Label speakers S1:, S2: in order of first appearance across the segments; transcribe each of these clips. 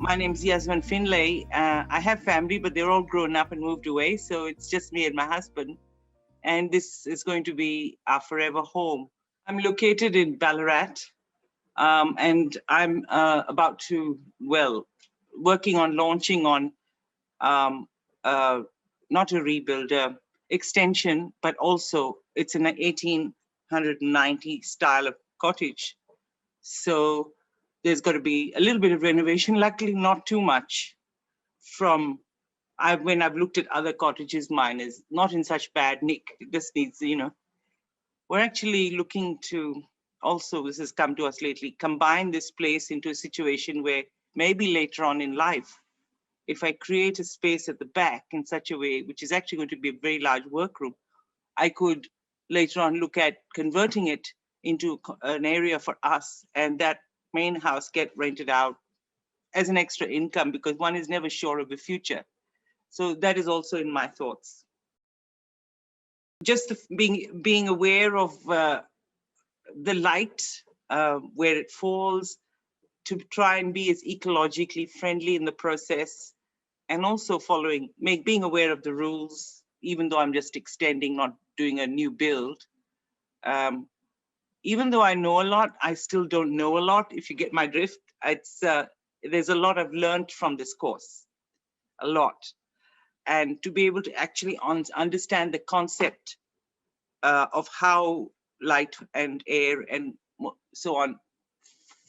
S1: My name's Yasmin Finlay. I have family, but they're all grown up and moved away. So it's just me and my husband. And this is going to be our forever home. I'm located in Ballarat, and I'm about to, working on launching on um, uh, not a rebuild, extension, but also it's an 1890 style of cottage. So there's got to be a little bit of renovation, luckily not too much. From when I've looked at other cottages, mine is not in such bad nick. It just needs, we're actually looking to also, this has come to us lately, combine this place into a situation where maybe later on in life, if I create a space at the back in such a way, which is actually going to be a very large workroom, I could later on look at converting it into an area for us, and that main house get rented out as an extra income, because one is never sure of the future. So that is also in my thoughts. Just being aware of the light, where it falls, to try and be as ecologically friendly in the process, and also being aware of the rules, even though I'm just extending, not doing a new build. Even though I know a lot, I still don't know a lot, if you get my drift. There's a lot I've learned from this course, a lot. And to be able to actually understand the concept of how light and air and so on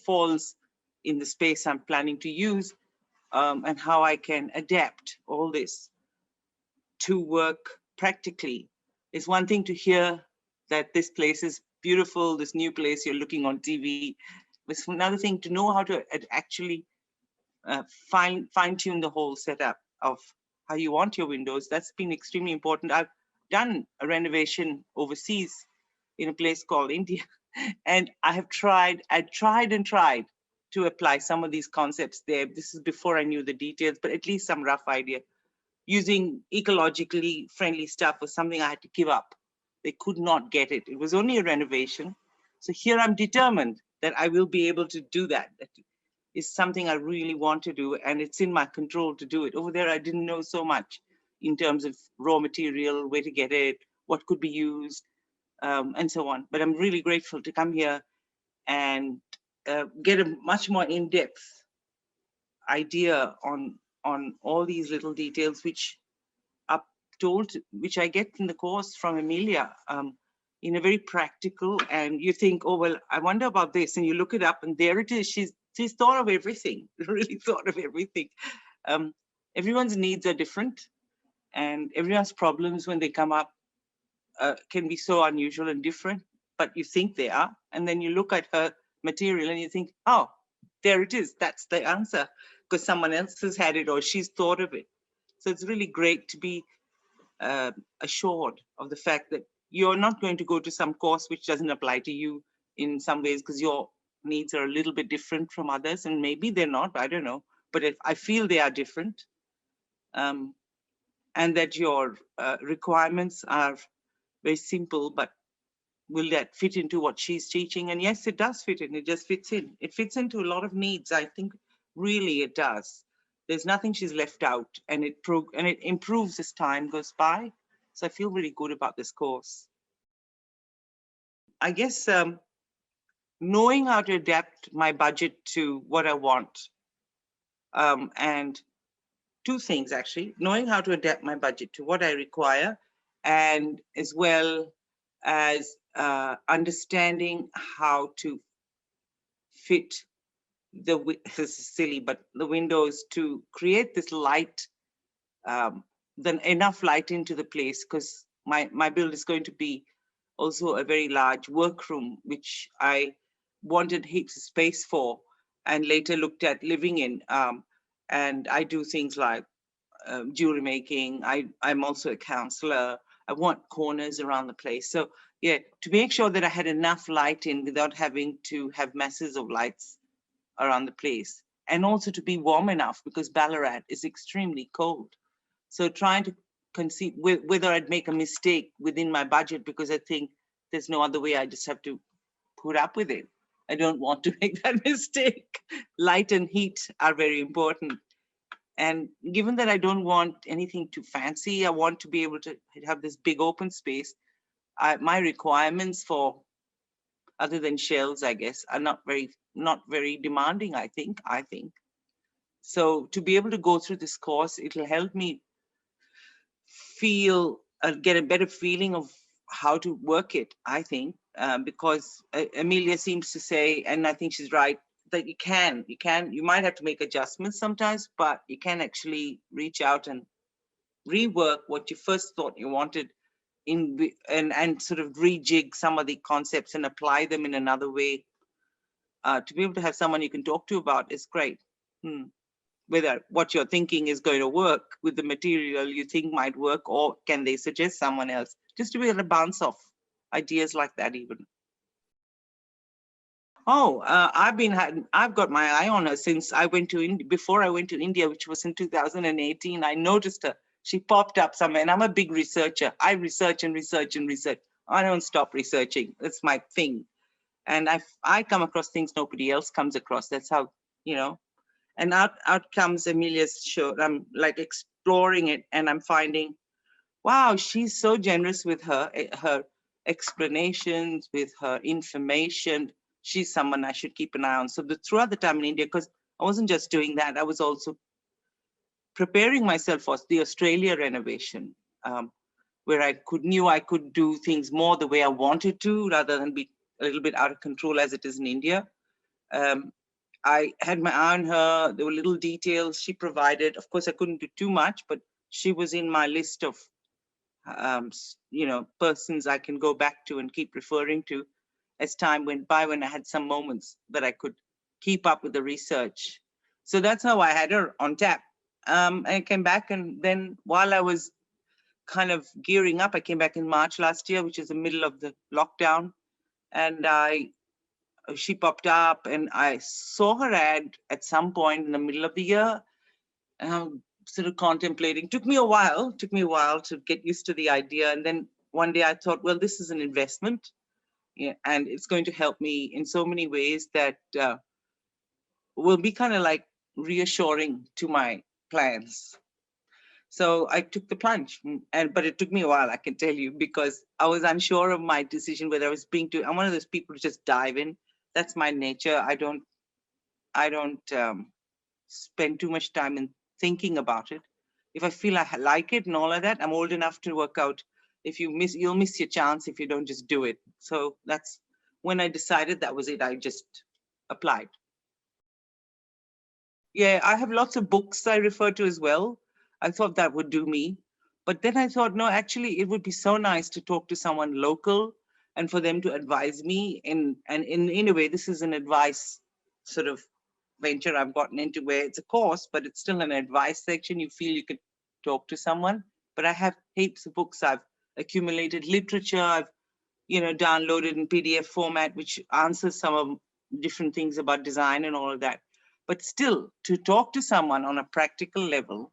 S1: falls in the space I'm planning to use, and how I can adapt all this to work practically. It's one thing to hear that this place is beautiful, this new place you're looking on TV. It's another thing to know how to actually fine-tune the whole setup of how you want your windows. That's been extremely important. I've done a renovation overseas in a place called India, and I tried and tried to apply some of these concepts there. This is before I knew the details, but at least some rough idea. Using ecologically friendly stuff was something I had to give up. They could not get it. It was only a renovation. So here I'm determined that I will be able to do that. That is something I really want to do, and it's in my control to do it. Over there, I didn't know so much in terms of raw material, where to get it, what could be used, and so on. But I'm really grateful to come here and get a much more in-depth idea on all these little details, which are told, which I get in the course from Amelia, in a very practical. And you think, oh well, I wonder about this, and you look it up, and there it is. She's thought of everything. Really thought of everything. Everyone's needs are different, and everyone's problems when they come up can be so unusual and different, but you think they are. And then you look at her material and you think, oh, there it is. That's the answer, because someone else has had it or she's thought of it. So it's really great to be assured of the fact that you're not going to go to some course which doesn't apply to you in some ways, because your needs are a little bit different from others, and maybe they're not, I don't know. But if I feel they are different, and that your requirements are very simple, but will that fit into what she's teaching? And yes, it does fit in. It just fits in. It fits into a lot of needs. I think really it does. There's nothing she's left out, and it improves as time goes by. So I feel really good about this course. I guess knowing how to adapt my budget to what I want, and two things actually: knowing how to adapt my budget to what I require, and as well as understanding how to fit this is silly, but the windows to create this light, then enough light into the place, because my build is going to be also a very large workroom, which I wanted heaps of space for, and later looked at living in. And I do things like jewelry making. I'm also a counselor. I want corners around the place. So yeah, to make sure that I had enough light in without having to have masses of lights around the place. And also to be warm enough, because Ballarat is extremely cold. So trying to conceive whether I'd make a mistake within my budget, because I think there's no other way. I just have to put up with it. I don't want to make that mistake. Light and heat are very important. And given that I don't want anything too fancy, I want to be able to have this big open space. My requirements for, other than shells, I guess, are not very demanding, I think. So to be able to go through this course, it'll help me get a better feeling of how to work it, I think, because Amelia seems to say, and I think she's right, that you might have to make adjustments sometimes, but you can actually reach out and rework what you first thought you wanted and sort of rejig some of the concepts and apply them in another way. To be able to have someone you can talk to about is great. Whether what you're thinking is going to work with the material you think might work, or can they suggest someone else, just to be able to bounce off ideas like that even. Oh, I've got my eye on her since I went to India. Before I went to India, which was in 2018, I noticed her. She popped up somewhere, and I'm a big researcher. I research and research and research. I don't stop researching. That's my thing. And I come across things nobody else comes across. That's how, and out comes Amelia's show. I'm like exploring it, and I'm finding, wow, she's so generous with her explanations, with her information. She's someone I should keep an eye on. So throughout the time in India, because I wasn't just doing that, I was also preparing myself for the Australia renovation, where I knew I could do things more the way I wanted to, rather than be a little bit out of control as it is in India. I had my eye on her. There were little details she provided. Of course, I couldn't do too much, but she was in my list of persons I can go back to and keep referring to as time went by, when I had some moments that I could keep up with the research. So that's how I had her on tap. I came back, and then while I was kind of gearing up, I came back in March last year, which is the middle of the lockdown, and she popped up, and I saw her ad at some point in the middle of the year, and I'm sort of contemplating. Took me a while to get used to the idea. And then one day I thought, well, this is an investment, and it's going to help me in so many ways that will be kind of like reassuring to my plans. So I took the plunge, but it took me a while, I can tell you, because I was unsure of my decision, whether I was I'm one of those people who just dive in. That's my nature. I don't spend too much time in thinking about it. If I feel I like it and all of that, I'm old enough to work out. If you'll miss your chance if you don't just do it. So that's when I decided that was it. I just applied. Yeah, I have lots of books I refer to as well. I thought that would do me. But then I thought, no, actually, it would be so nice to talk to someone local and for them to advise me. And in a way, this is an advice sort of venture I've gotten into, where it's a course, but it's still an advice section. You feel you could talk to someone. But I have heaps of books. I've accumulated literature. I've downloaded in PDF format, which answers some of different things about design and all of that. But still, to talk to someone on a practical level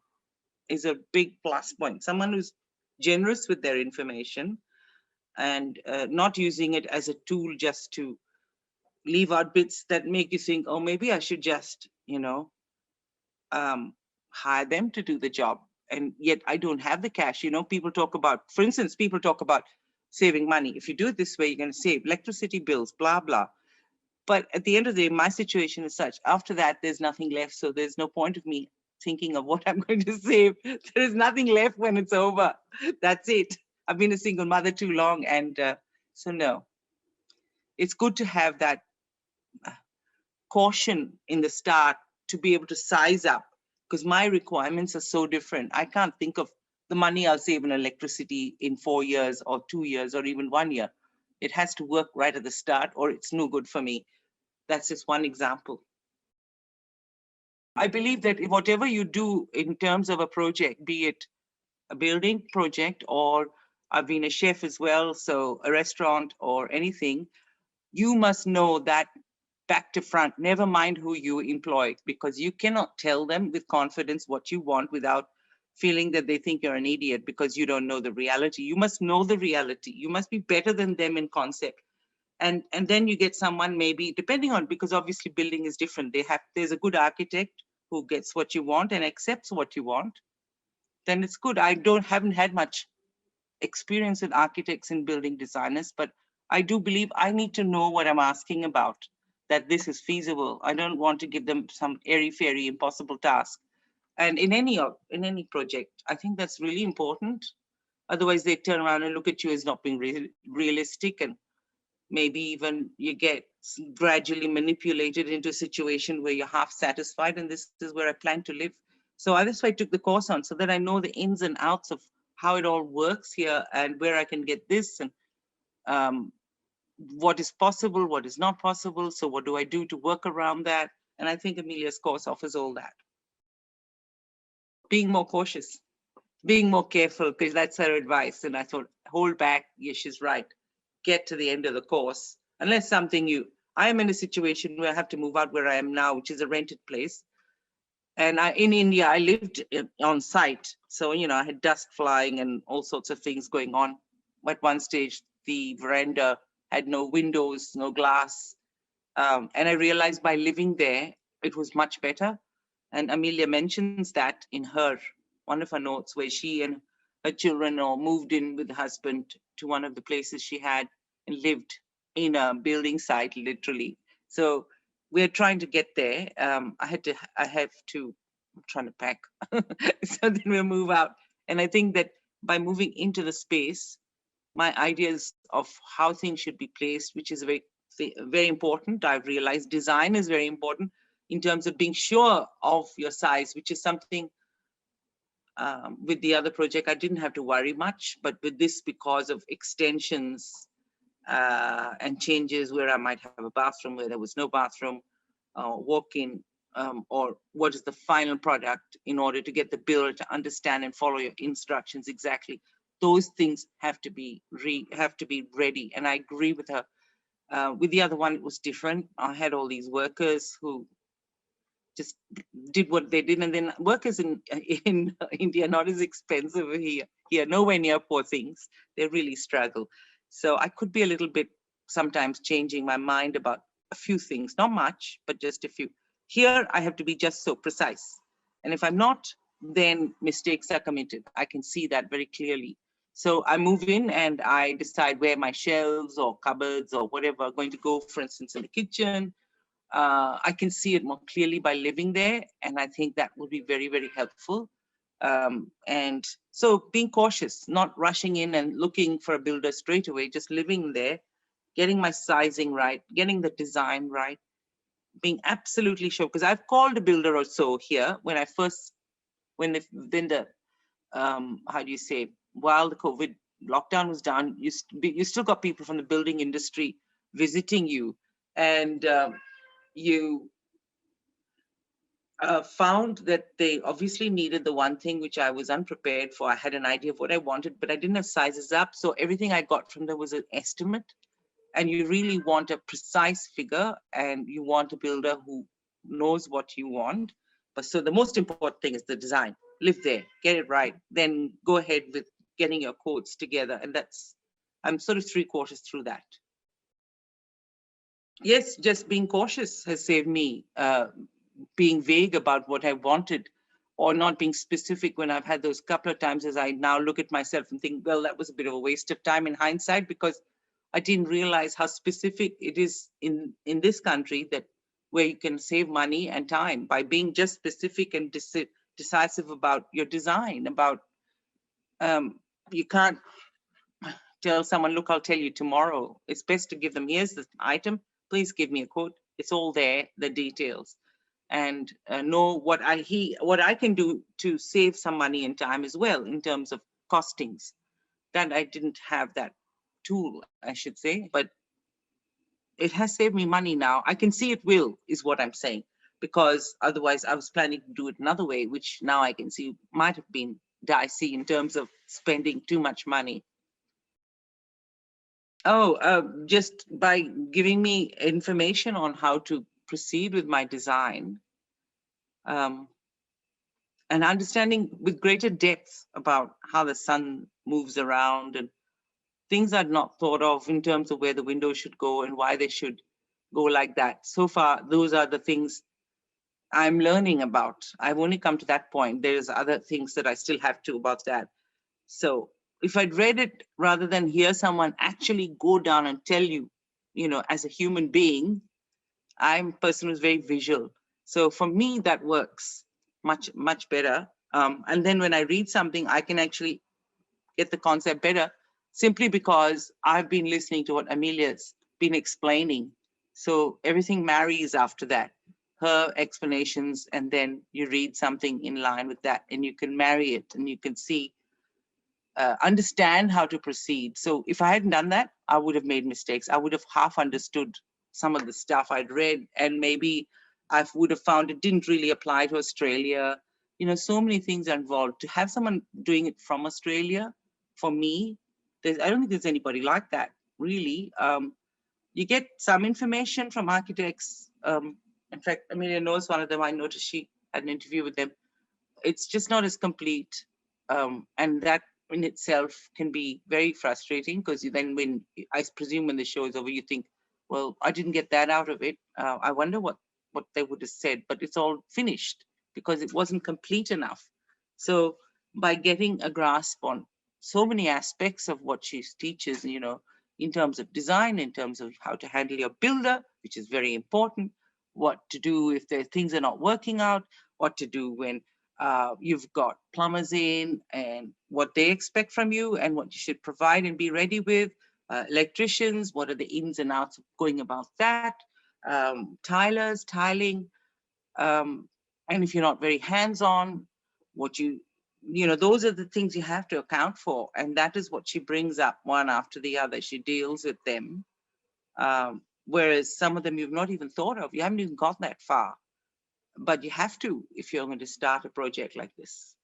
S1: is a big plus point. Someone who's generous with their information and not using it as a tool just to leave out bits that make you think, oh, maybe I should just, hire them to do the job. And yet I don't have the cash. People talk about, for instance, saving money. If you do it this way, you're going to save electricity bills, blah, blah. But at the end of the day, my situation is such. After that, there's nothing left. So there's no point of me thinking of what I'm going to save. There is nothing left when it's over. That's it. I've been a single mother too long. And so no, it's good to have that caution in the start to be able to size up, because my requirements are so different. I can't think of the money I'll save in electricity in 4 years or 2 years or even 1 year. It has to work right at the start or it's no good for me. That's just one example. I believe that whatever you do in terms of a project, be it a building project, or I've been a chef as well, so a restaurant or anything, you must know that back to front, never mind who you employ, because you cannot tell them with confidence what you want without feeling that they think you're an idiot because you don't know the reality. You must know the reality. You must be better than them in concept. And then you get someone, maybe depending on, because obviously building is different. There's a good architect who gets what you want and accepts what you want, then it's good. I haven't had much experience with architects and building designers, but I do believe I need to know what I'm asking about, that this is feasible. I don't want to give them some airy-fairy impossible task. And in any project, I think that's really important. Otherwise, they turn around and look at you as not being realistic, and maybe even you get gradually manipulated into a situation where you're half satisfied, and this is where I plan to live. So that's why I took the course on, so that I know the ins and outs of how it all works here and where I can get this, and what is possible, what is not possible. So what do I do to work around that? And I think Amelia's course offers all that. Being more cautious, being more careful, because that's her advice. And I thought, hold back. Yeah, she's right. Get to the end of the course. Unless something I am in a situation where I have to move out where I am now, which is a rented place. And in India, I lived on site. So, I had dust flying and all sorts of things going on. At one stage, the veranda had no windows, no glass. And I realized by living there, it was much better. And Amelia mentions that in one of her notes, where she and her children moved in with the husband to one of the places she had and lived in a building site, literally. So we're trying to get there. I'm trying to pack. So then we'll move out. And I think that by moving into the space, my ideas of how things should be placed, which is very, very important. I've realized design is very important in terms of being sure of your size, which is something with the other project, I didn't have to worry much, but with this, because of extensions and changes where I might have a bathroom where there was no bathroom, walk-in, or what is the final product, in order to get the builder to understand and follow your instructions exactly. Those things have to be ready. And I agree with her. With the other one, it was different. I had all these workers who just did what they did, and then workers in India not as expensive here, nowhere near poor things. They really struggle. So I could be a little bit sometimes changing my mind about a few things, not much, but just a few. Here I have to be just so precise, and if I'm not, then mistakes are committed. I can see that very clearly. So I move in and I decide where my shelves or cupboards or whatever are going to go, for instance, in the kitchen. I can see it more clearly by living there, and I think that would be very, very helpful. And so being cautious, not rushing in and looking for a builder straight away, just living there, getting my sizing right, getting the design right, being absolutely sure. Because I've called a builder or so here when how do you say, while the COVID lockdown was down, you still got people from the building industry visiting you, and you found that they obviously needed the one thing which I was unprepared for. I had an idea of what I wanted, but I didn't have sizes up. So everything I got from them was an estimate. And you really want a precise figure, and you want a builder who knows what you want. But so the most important thing is the design. Live there, get it right, then go ahead with getting your quotes together. And I'm sort of 3/4 through that. Yes, just being cautious has saved me. Being vague about what I wanted, or not being specific when I've had those couple of times, as I now look at myself and think, well, that was a bit of a waste of time in hindsight, because I didn't realize how specific it is in this country, that where you can save money and time by being just specific and decisive about your design. About you can't tell someone, look, I'll tell you tomorrow. It's best to give them, here's the item, please give me a quote. It's all there, the details, and know what I can do to save some money and time as well in terms of costings. That I didn't have that tool, I should say, but it has saved me money now. I can see it will, is what I'm saying, because otherwise I was planning to do it another way, which now I can see might have been dicey in terms of spending too much money. Oh, just by giving me information on how to proceed with my design, and understanding with greater depth about how the sun moves around, and things are not thought of in terms of where the windows should go and why they should go like that. So far, those are the things I'm learning about. I've only come to that point. There's other things that I still have to about that. So if I'd read it rather than hear someone actually go down and tell you, as a human being, I'm a person who's very visual. So for me, that works much, much better. And then when I read something, I can actually get the concept better simply because I've been listening to what Amelia's been explaining. So everything marries after that, her explanations, and then you read something in line with that, and you can marry it and you can see understand how to proceed. So if I hadn't done that, I would have made mistakes. I would have half understood some of the stuff I'd read, and maybe I would have found it didn't really apply to Australia. So many things are involved. To have someone doing it from Australia, for me, I don't think there's anybody like that, really. You get some information from architects. In fact, Amelia knows one of them. I noticed she had an interview with them. It's just not as complete. And that in itself can be very frustrating because then when I presume when the show is over, you think, well, I didn't get that out of it. I wonder what they would have said, but it's all finished because it wasn't complete enough. So by getting a grasp on so many aspects of what she teaches, in terms of design, in terms of how to handle your builder, which is very important, what to do if things are not working out, what to do when you've got plumbers in and what they expect from you and what you should provide and be ready with. Electricians, what are the ins and outs of going about that? Tilers, tiling. And if you're not very hands-on, those are the things you have to account for. And that is what she brings up one after the other. She deals with them. Whereas some of them you've not even thought of. You haven't even got that far. But you have to if you're going to start a project like this.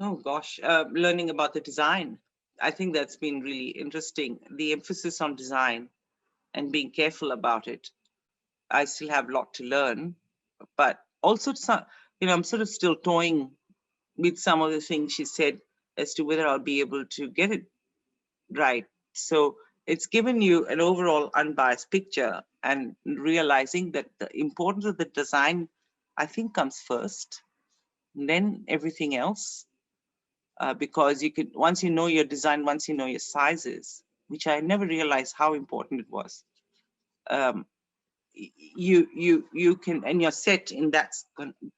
S1: Oh gosh, learning about the design. I think that's been really interesting. The emphasis on design and being careful about it. I still have a lot to learn, but also I'm sort of still toying with some of the things she said as to whether I'll be able to get it right. So it's given you an overall unbiased picture, and realizing that the importance of the design, I think, comes first, and then everything else. Because you could, once you know your design, once you know your sizes, which I never realized how important it was. You can, and you're set in that's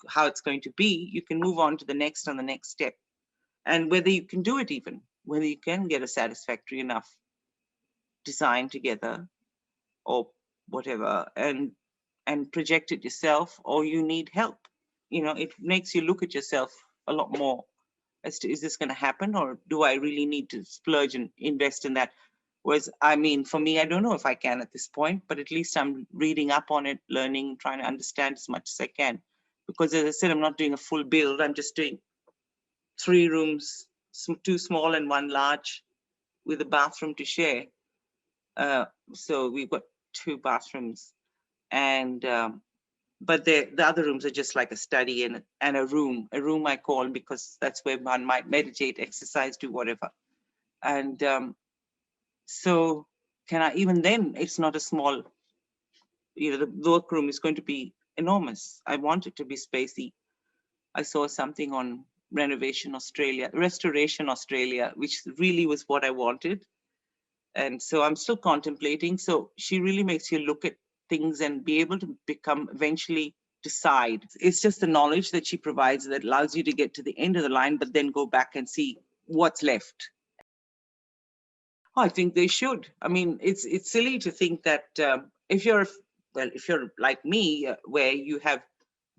S1: how it's going to be. You can move on to the next and the next step, and whether you can do it, even whether you can get a satisfactory enough design together or whatever, and project it yourself, or you need help. It makes you look at yourself a lot more as to, is this going to happen, or do I really need to splurge and invest in that? Whereas, I mean, for me, I don't know if I can at this point, but at least I'm reading up on it, learning, trying to understand as much as I can. Because as I said, I'm not doing a full build. I'm just doing 3 rooms, 2 small and 1 large, with a bathroom to share. So we've got 2 bathrooms, and but the other rooms are just like a study and a room I call, because that's where one might meditate, exercise, do whatever. And so even then, it's not a small, the workroom is going to be enormous. I want it to be spacey. I saw something on Restoration Australia, which really was what I wanted. And so I'm still contemplating. So she really makes you look at things and be able to eventually decide. It's just the knowledge that she provides that allows you to get to the end of the line, but then go back and see what's left. I think they should. I mean, it's silly to think that if you're like me, where you have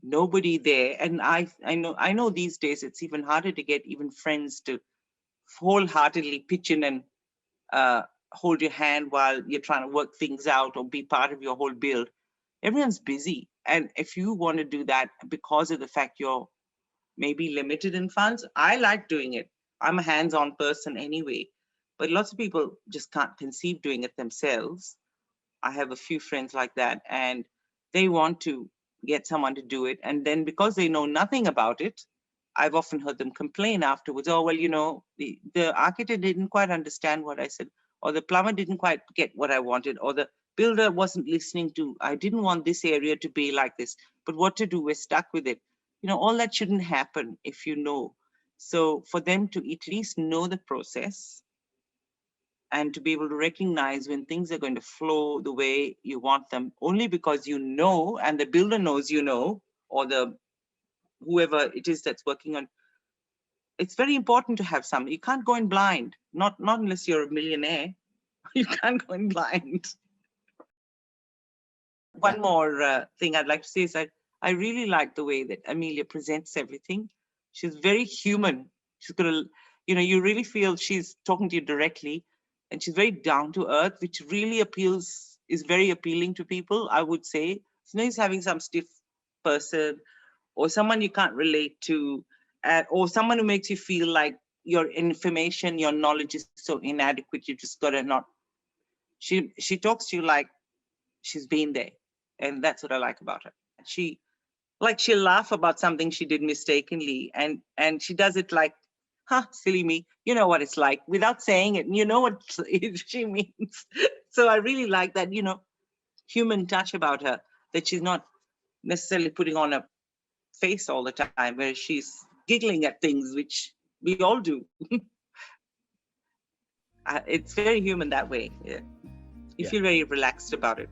S1: nobody there, and I know these days it's even harder to get even friends to wholeheartedly pitch in and hold your hand while you're trying to work things out or be part of your whole build. Everyone's busy, and if you want to do that because of the fact you're maybe limited in funds, I like doing it. I'm a hands-on person anyway, but lots of people just can't conceive doing it themselves. I have a few friends like that, and they want to get someone to do it, and then because they know nothing about it, I've often heard them complain afterwards, oh, well, the architect didn't quite understand what I said, or the plumber didn't quite get what I wanted, or the builder wasn't listening to, I didn't want this area to be like this, but what to do, we're stuck with it. All that shouldn't happen if you know. So for them to at least know the process and to be able to recognize when things are going to flow the way you want them, only because and the builder knows, or the whoever it is that's working on. It's very important to have some. You can't go in blind, not unless you're a millionaire. You can't go in blind. One more thing I'd like to say is that I really like the way that Amelia presents everything. She's very human. She's got you really feel she's talking to you directly, and she's very down to earth, which really is very appealing to people, I would say. It's nice having some stiff person or someone you can't relate to, or someone who makes you feel like your information, your knowledge is so inadequate, you just gotta not. She talks to you like she's been there, and that's what I like about her. She'll laugh about something she did mistakenly, and she does it like, silly me, you know what it's like, without saying it, and you know what she means. So I really like that, human touch about her, that she's not necessarily putting on a face all the time, where she's giggling at things, which we all do. It's very human that way. Yeah. You feel very relaxed about it.